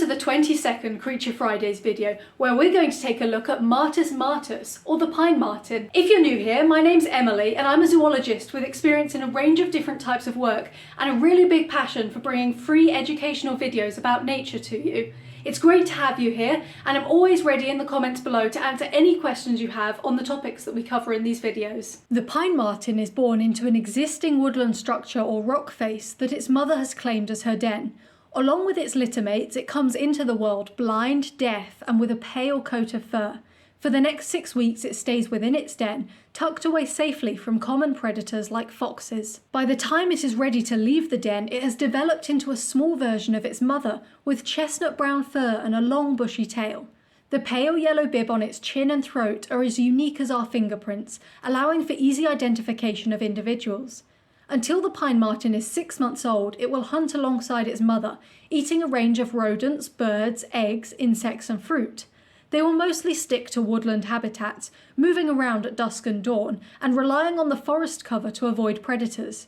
to the 20-second Creature Fridays video, where we're going to take a look at Martes, or the pine marten. If you're new here, my name's Emily and I'm a zoologist with experience in a range of different types of work and a really big passion for bringing free educational videos about nature to you. It's great to have you here, and I'm always ready in the comments below to answer any questions you have on the topics that we cover in these videos. The pine marten is born into an existing woodland structure or rock face that its mother has claimed as her den. Along with its litter mates, it comes into the world blind, deaf, and with a pale coat of fur. For the next 6 weeks it stays within its den, tucked away safely from common predators like foxes. By the time it is ready to leave the den, it has developed into a small version of its mother, with chestnut brown fur and a long bushy tail. The pale yellow bib on its chin and throat are as unique as our fingerprints, allowing for easy identification of individuals. Until the pine marten is 6 months old, it will hunt alongside its mother, eating a range of rodents, birds, eggs, insects and fruit. They will mostly stick to woodland habitats, moving around at dusk and dawn, and relying on the forest cover to avoid predators.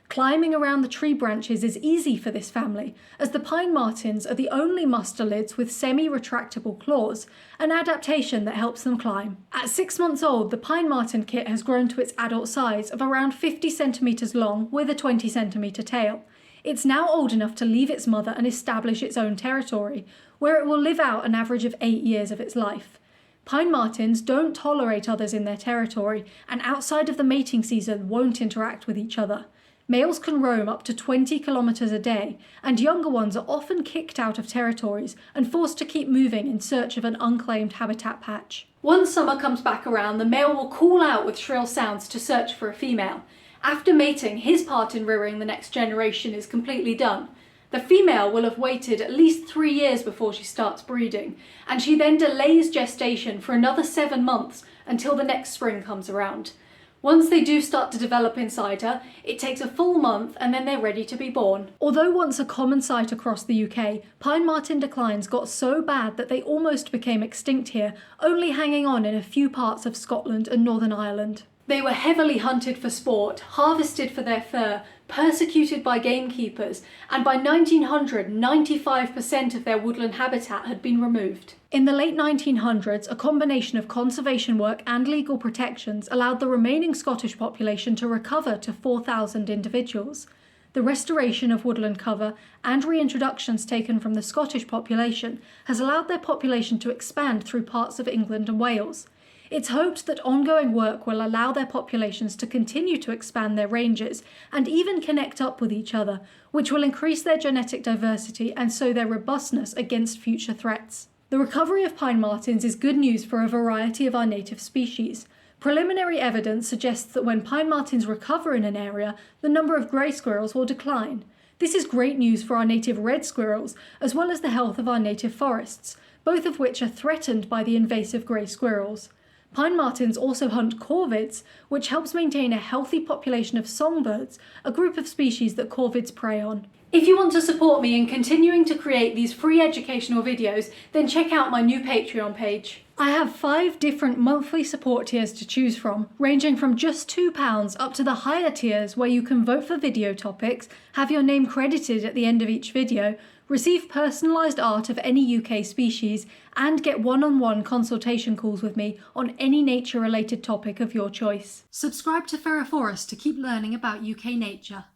Climbing around the tree branches is easy for this family, as the pine martens are the only mustelids with semi-retractable claws, an adaptation that helps them climb. At 6 months old, the pine marten kit has grown to its adult size of around 50 centimeters long with a 20 centimeter tail. It's now old enough to leave its mother and establish its own territory, where it will live out an average of 8 years of its life. Pine martens don't tolerate others in their territory, and outside of the mating season won't interact with each other. Males can roam up to 20 kilometers a day, and younger ones are often kicked out of territories and forced to keep moving in search of an unclaimed habitat patch. Once summer comes back around, the male will call out with shrill sounds to search for a female. After mating, his part in rearing the next generation is completely done. The female will have waited at least 3 years before she starts breeding, and she then delays gestation for another 7 months until the next spring comes around. Once they do start to develop inside her, it takes a full month and then they're ready to be born. Although once a common sight across the UK, pine marten declines got so bad that they almost became extinct here, only hanging on in a few parts of Scotland and Northern Ireland. They were heavily hunted for sport, harvested for their fur, persecuted by gamekeepers, and by 1900, 95% of their woodland habitat had been removed. In the late 1900s, a combination of conservation work and legal protections allowed the remaining Scottish population to recover to 4,000 individuals. The restoration of woodland cover and reintroductions taken from the Scottish population has allowed their population to expand through parts of England and Wales. It's hoped that ongoing work will allow their populations to continue to expand their ranges and even connect up with each other, which will increase their genetic diversity and so their robustness against future threats. The recovery of pine martens is good news for a variety of our native species. Preliminary evidence suggests that when pine martens recover in an area, the number of grey squirrels will decline. This is great news for our native red squirrels, as well as the health of our native forests, both of which are threatened by the invasive grey squirrels. Pine martens also hunt corvids, which helps maintain a healthy population of songbirds, a group of species that corvids prey on. If you want to support me in continuing to create these free educational videos, then check out my new Patreon page. I have 5 different monthly support tiers to choose from, ranging from just £2 up to the higher tiers where you can vote for video topics, have your name credited at the end of each video, receive personalised art of any UK species, and get one-on-one consultation calls with me on any nature-related topic of your choice. Subscribe to Ferroforest to keep learning about UK nature.